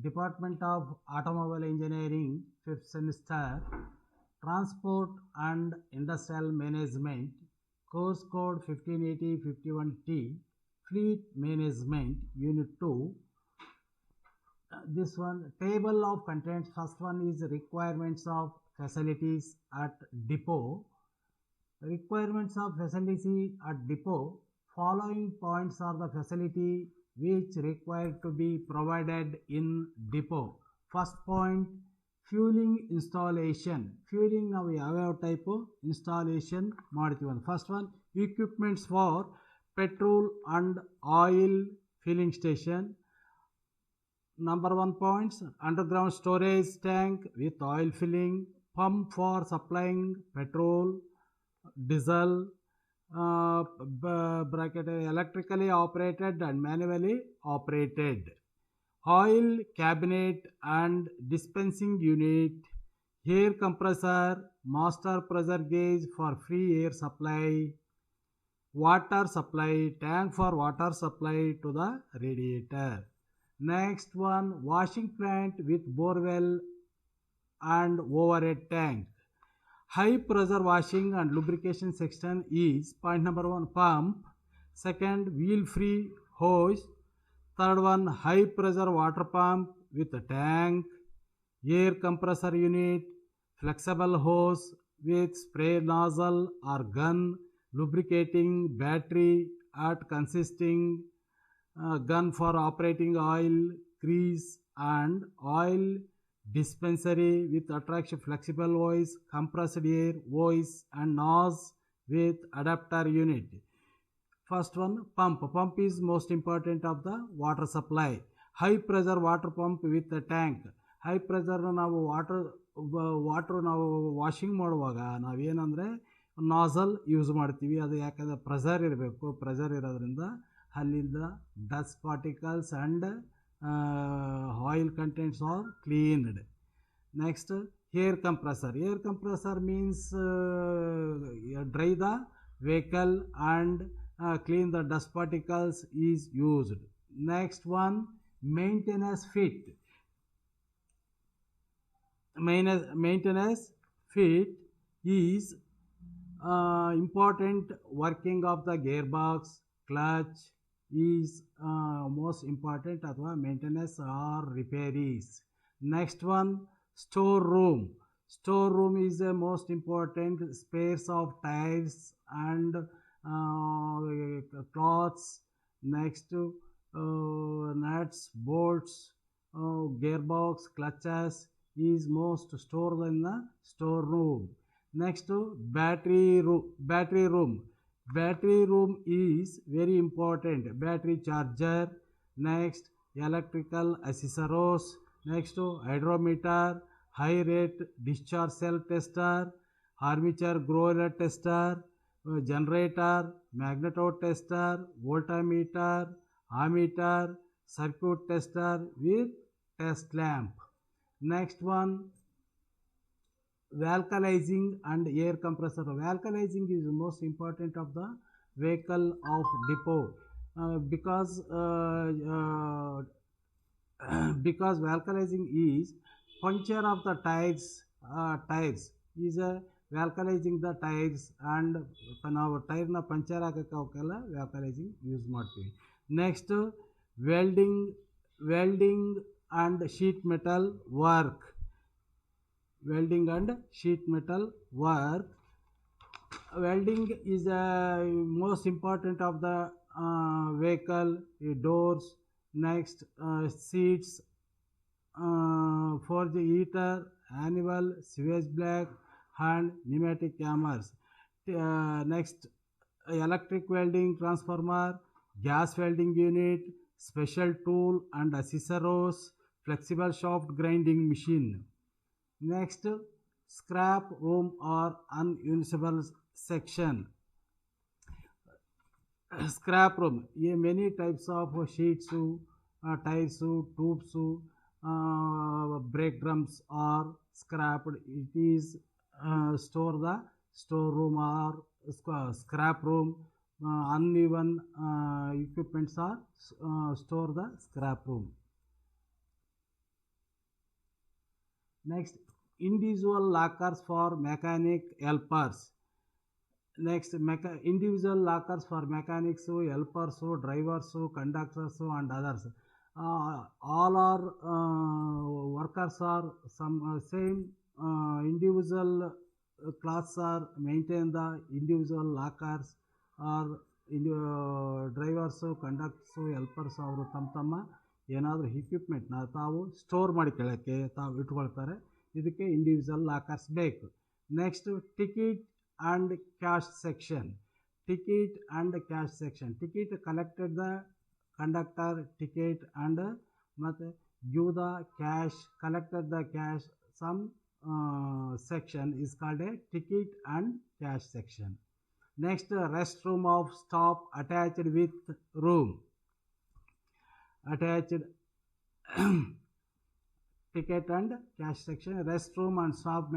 Department of Automobile Engineering, 5th semester, Transport and Industrial Management, course code 158051T, Fleet Management, Unit 2. This one, table of contents. First one is requirements of facilities at depot. Requirements of facility at depot. Following points are the facility which required to be provided in depot. First point, fueling installation. Fueling now we have type of installation ಮಾಡ್ತೀವಿ. First one, equipments for petrol and oil filling station. Number 1 points, underground storage tank with oil filling, pump for supplying petrol, diesel, bracket electrically operated and manually operated, oil cabinet and dispensing unit, air compressor, master pressure gauge for free air supply, water supply, tank for water supply to the radiator. Next one, washing plant with borewell and overhead tank. High pressure washing and lubrication section is point number 1, pump. Second, wheel free hose. Third one, high pressure water pump with a tank, air compressor unit, flexible hose with spray nozzle or gun, lubricating battery at consisting gun for operating oil grease and oil dispensary with attraction flexible voice, compressed air voice and nose with adapter unit. First one, pump. Pump is most important of the water supply. High pressure water pump with a tank. High pressure ನಾವು water ನಾವು washing ಮಾಡುವಾಗ ನಾವೇನಂದರೆ nasal use ಮಾಡ್ತೀವಿ. ಅದು ಯಾಕಂದರೆ pressure ಇರಬೇಕು. Pressure ಇರೋದ್ರಿಂದ ಅಲ್ಲಿಂದ dust particles and oil contents are cleaned. Next, air compressor. Air compressor means dry the vehicle and clean the dust particles is used. Next one, maintenance fit. Maintenance fit is important working of the gearbox, clutch is most important ಅಥವಾ maintenance or repairs. Next one, storeroom. Storeroom is the most important space of tires and cloths. Next, nuts, bolts, gearbox, clutches is most stored in the storeroom. Next, battery room. Battery room is very important. Battery charger. Next, electrical accessories. Next, hydrometer, high rate discharge cell tester, armature grower tester, generator, magneto tester, voltmeter, ammeter, circuit tester with test lamp. Next one, vulcanizing and air compressor. Vulcanizing is the most important of the vehicle of depot because vulcanizing is puncture of the tires is vulcanizing the tires and ನಾವು ಟೈರ್ನ puncture ಹಾಕಕ್ಕೆ ಅವಕ್ಕೆಲ್ಲ vulcanizing use ಮಾಡ್ತೀವಿ. Next, welding and sheet metal work. Welding and sheet metal work. Welding is the most important of the vehicle, doors. Next, seats, for the heater, annual, sewage black and pneumatic hammers. Next, electric welding transformer, gas welding unit, special tool and accessories, flexible shaft grinding machine. Next, scrap room or unusable section. Scrap room, many types of sheets, tires, tubes, brake drums are scrapped. It is storeroom or scrap room. Uneven equipments are store the scrap room. Next, individual lockers for mechanic helpers. Next, individual lockers for mechanics, helpers, drivers, conductors, and others. All our workers are some same individual class are maintain the individual lockers or drivers conductors helpers ಅವರು ತಮ್ಮ ಏನಾದರೂ ಇಕ್ವಿಪ್ಮೆಂಟ್ನ ತಾವು store ಮಾಡ್ಕೊಳ್ಳೋಕ್ಕೆ ತಾವು ಇಟ್ಕೊಳ್ತಾರೆ. ಇದಕ್ಕೆ individual lockers ಬೇಕು. Next, ticket and cash section. Ticket and cash section. Ticket collected the conductor ticket and ಮತ್ತು give the cash collected the cash. Some section is called a ticket and cash section. Next, restroom of stop attached with room. Attached ticket and cash section. Restroom and stop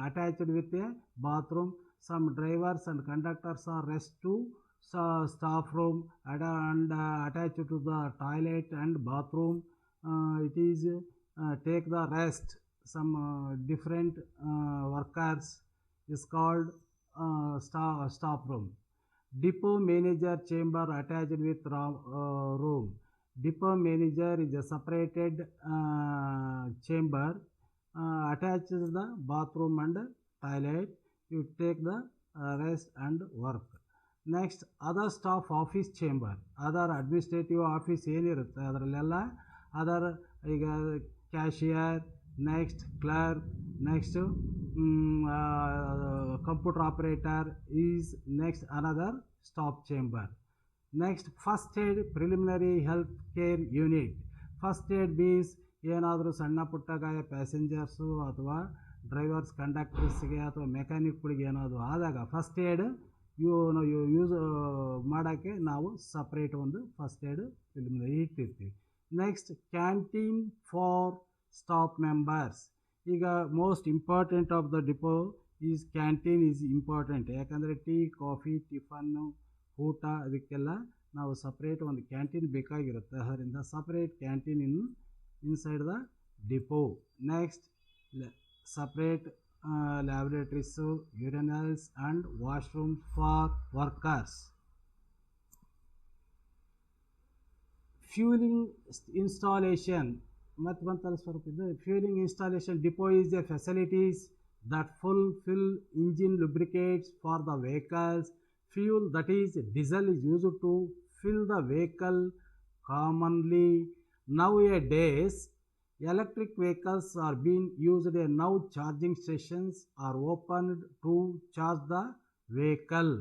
attached with a bathroom. Some drivers and conductors are rest to staff room and attached to the toilet and bathroom. It is take the rest. Some different workers is called staff room. Depot manager chamber attached with room. Depot manager is a separated chamber attached to the bathroom and toilet. You take the rest and work. Next, other staff office chamber. Other administrative office ಏನಿರುತ್ತೆ ಅದರಲ್ಲೆಲ್ಲ other ಈಗ cashier, next clerk, next computer operator is next another staff chamber. Next, first aid preliminary health care unit. First aid means ಏನಾದರೂ ಸಣ್ಣ ಪುಟ್ಟ ಗಾಯ passengers ಅಥವಾ drivers ಕಂಡಕ್ಟರ್ಸ್ಗೆ ಅಥವಾ ಮೆಕ್ಯಾನಿಕ್ಗಳಿಗೆ ಏನಾದರೂ ಆದಾಗ ಫಸ್ಟ್ ಏಡ್ ಯೂಸ್ ಮಾಡೋಕ್ಕೆ ನಾವು ಸಪ್ರೇಟ್ ಒಂದು ಫಸ್ಟ್ ಏಡ್ ಪ್ರಿಲಿಮಿನರಿ ಇಟ್ಟಿರ್ತೀವಿ. Next, canteen for staff members. ಈಗ most important of the depot is canteen is important. ಯಾಕಂದರೆ ಟೀ, ಕಾಫಿ, ಟಿಫನ್ನು, ಊಟ ಅದಕ್ಕೆಲ್ಲ ನಾವು ಸಪ್ರೇಟ್ ಒಂದು ಕ್ಯಾಂಟೀನ್ ಬೇಕಾಗಿರುತ್ತೆ. ಅದರಿಂದ separate canteen inside the depot. Next, separate lavatories, urinals and washrooms for workers. Fueling installation ಮತ್ತು ಬಂತಲ್ಲ ಸ್ವಲ್ಪ ಇದು fueling installation. Depot is a facilities that fulfill engine lubricates for the vehicles. Fuel, that is diesel, is used to fill the vehicle commonly. Nowadays, electric vehicles are being used, and now charging stations are opened to charge the vehicle.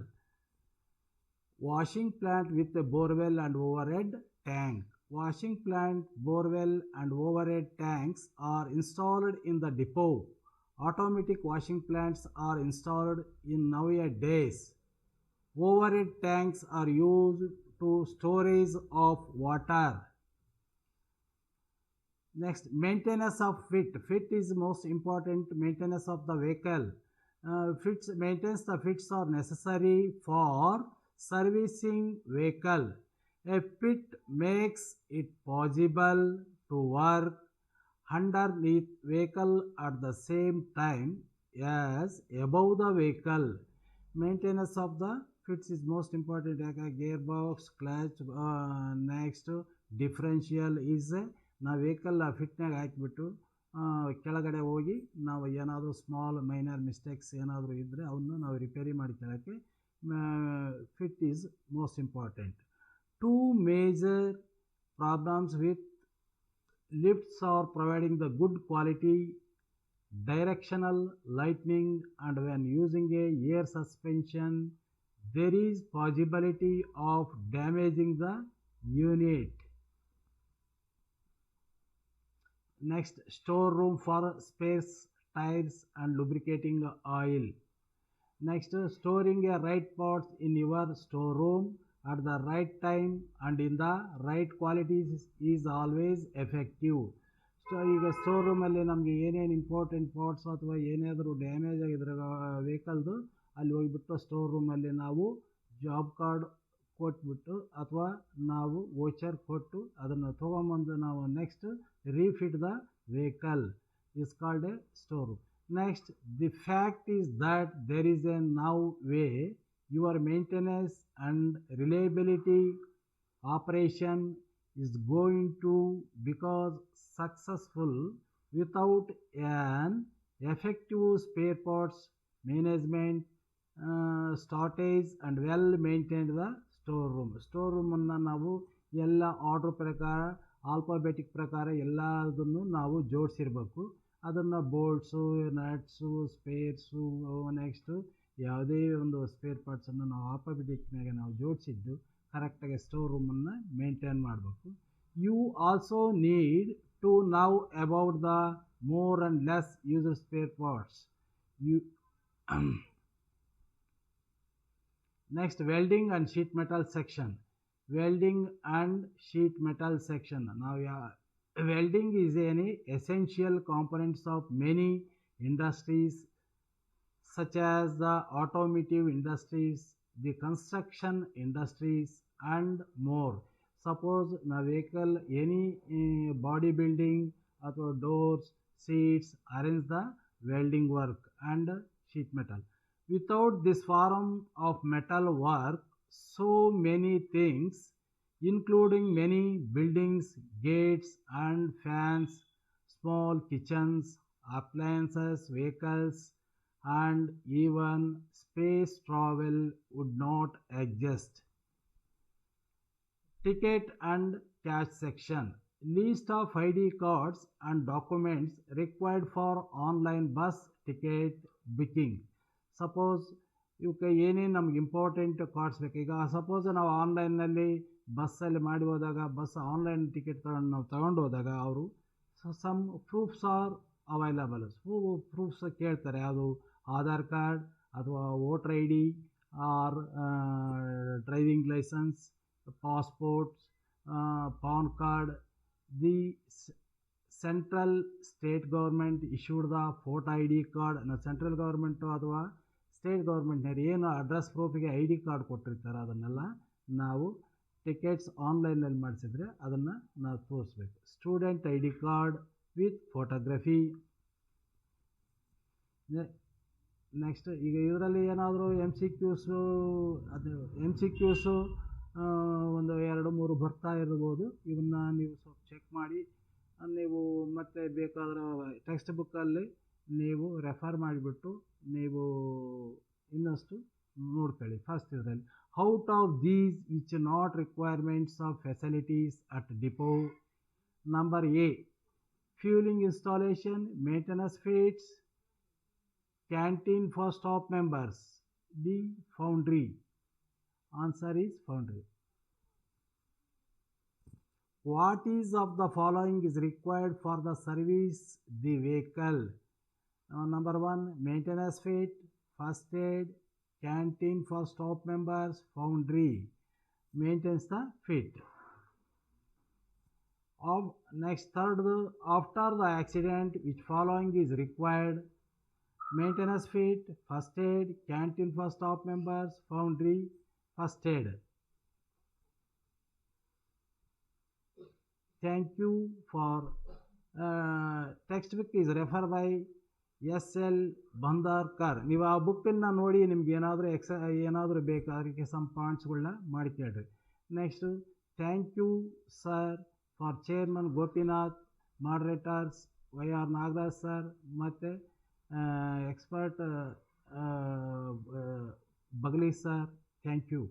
Washing plant with a borewell and overhead tank. Washing plant, borewell and overhead tanks are installed in the depot. Automatic washing plants are installed in nowadays. Overhead tanks are used to storage of water. Next, maintenance of fit. Fit is most important maintenance of the vehicle. Maintenance the fits are necessary for servicing vehicle. A fit makes it possible to work underneath vehicle at the same time as above the vehicle. Maintenance of the fits is most important. Gearbox, clutch, next differential is ನಾವು vehicle ಫಿಟ್ನಾಗ ಹಾಕಿಬಿಟ್ಟು ಕೆಳಗಡೆ ಹೋಗಿ ನಾವು ಏನಾದರೂ small minor mistakes ಏನಾದರೂ ಇದ್ದರೆ ಅವನ್ನ ನಾವು ರಿಪೇರಿ ಮಾಡ್ಕೊಳ್ಳೋಕ್ಕೆ fit is most important. Two major problems with lifts are providing the good quality directional lighting, and when using a air suspension there is possibility of damaging the unit. Next, storeroom for spares, tires and lubricating oil. Next, storing a right parts in your storeroom at the right time and in the right qualities is always effective. So ಈಗ store ರೂಮಲ್ಲಿ ನಮಗೆ ಏನೇನು important parts ಅಥವಾ ಏನಾದರೂ damage ಆಗಿದ್ರೆ ವೆಹಿಕಲ್ದು ಅಲ್ಲಿ ಹೋಗಿಬಿಟ್ಟು store ರೂಮಲ್ಲಿ ನಾವು ಜಾಬ್ ಕಾರ್ಡ್ ಕೊಟ್ಬಿಟ್ಟು ಅಥವಾ ನಾವು ವೋಚರ್ ಕೊಟ್ಟು ಅದನ್ನು ತೊಗೊಂಬಂದು ನಾವು next refit the vehicle. is called a storeroom. Next, the fact is that there is a now way your maintenance and reliability operation is going to because successful without an effective spare parts management, storage and well maintained the store ರೂಮನ್ನು ನಾವು ಎಲ್ಲ order ಪ್ರಕಾರ alphabetic ಪ್ರಕಾರ ಎಲ್ಲದನ್ನು ನಾವು ಜೋಡಿಸಿರ್ಬೇಕು. ಅದನ್ನು ಬೋಲ್ಟ್ಸು, nuts, spares, next ಯಾವುದೇ ಒಂದು ಸ್ಪೇರ್ ಪಾರ್ಟ್ಸನ್ನು ನಾವು ಆಲ್ಫಾಬೆಟಿಕ್ನಾಗೆ ನಾವು ಜೋಡಿಸಿದ್ದು ಕರೆಕ್ಟಾಗಿ ಸ್ಟೋರ್ ರೂಮನ್ನು ಮೇಂಟೈನ್ ಮಾಡಬೇಕು. You also need to know about the more and less used spare parts. You Next, welding and sheet metal section. Welding and sheet metal section. Now, welding is an essential components of many industries such as the automotive industries, the construction industries and more. Suppose na vehicle any body building or doors, seats, arrange the welding work and sheet metal. Without this form of metal work, so many things, including many buildings, gates and fans, small kitchens, appliances, vehicles, and even space travel would not exist. Ticket and cash section. List of ID cards and documents required for online bus ticket booking. Suppose ಇವಕ್ಕೆ ಏನೇನು ನಮ್ಗೆ important cards ಬೇಕು. ಈಗ suppose ನಾವು ಆನ್ಲೈನ್ನಲ್ಲಿ ಬಸ್ಸಲ್ಲಿ ಮಾಡಿ ಹೋದಾಗ ಬಸ್ ಆನ್ಲೈನ್ ಟಿಕೆಟ್ ನಾವು ತಗೊಂಡು ಹೋದಾಗ ಅವರು some proofs are available. Proofs ಕೇಳ್ತಾರೆ, ಅದು ಆಧಾರ್ ಕಾರ್ಡ್ ಅಥವಾ voter I D or driving licence, passports, pan card. The central state government issued the photo I D card. Central government ಅಥವಾ ಸ್ಟೇಟ್ ಗೌರ್ಮೆಂಟ್ನವ್ರು ಏನು ಅಡ್ರೆಸ್ ಪ್ರೂಫಿಗೆ ಐ ಡಿ ಕಾರ್ಡ್ ಕೊಟ್ಟಿರ್ತಾರೆ ಅದನ್ನೆಲ್ಲ ನಾವು ಟಿಕೆಟ್ಸ್ ಆನ್ಲೈನಲ್ಲಿ ಮಾಡಿಸಿದ್ರೆ ಅದನ್ನು ನಾವು ತೋರಿಸ್ಬೇಕು. Student I D card with photography. Next, ಈಗ ಇದರಲ್ಲಿ ಏನಾದರೂ ಎಮ್ ಸಿ ಕ್ಯೂಸು ಒಂದು 2-3 ಬರ್ತಾ ಇರ್ಬೋದು. ಇವನ್ನ ನೀವು ಸ್ವಲ್ಪ ಚೆಕ್ ಮಾಡಿ ನೀವು ಮತ್ತೆ ಬೇಕಾದ್ರೆ ಟೆಕ್ಸ್ಟ್ ಬುಕ್ಕಲ್ಲಿ ನೀವು ರೆಫರ್ ಮಾಡಿಬಿಟ್ಟು ನೀವು ಇನ್ನಷ್ಟು ನೋಡ್ಕೊಳ್ಳಿ. ಫಸ್ಟ್ ಇದರಲ್ಲಿ out of these which not requirements of facilities at depot. Number A, fuelling installation, maintenance fees, canteen for staff members. D, foundry. Answer is foundry. What is of the following is required for the service the vehicle? Number 1, maintenance fee, first aid, canteen for staff members, foundry. Maintains the fit. Next, third, after the accident, which following is required? Maintenance fee, first aid, canteen for staff members, foundry, first aid. Thank you for text book is referred by S.L. Bhandarkar. ನೀವು ಆ ಬುಕ್ಕನ್ನು ನೋಡಿ ನಿಮ್ಗೆ ಏನಾದರೂ ಬೇಕು ಅದಕ್ಕೆ some ಪಾಯಿಂಟ್ಸ್ಗಳನ್ನ ಮಾಡಿ ಕೇಳ್ರಿ. Next, thank you sir for chairman Gopinath, moderators Y R. Nagaraj sir ಮತ್ತು expert Bagli sir. Thank you.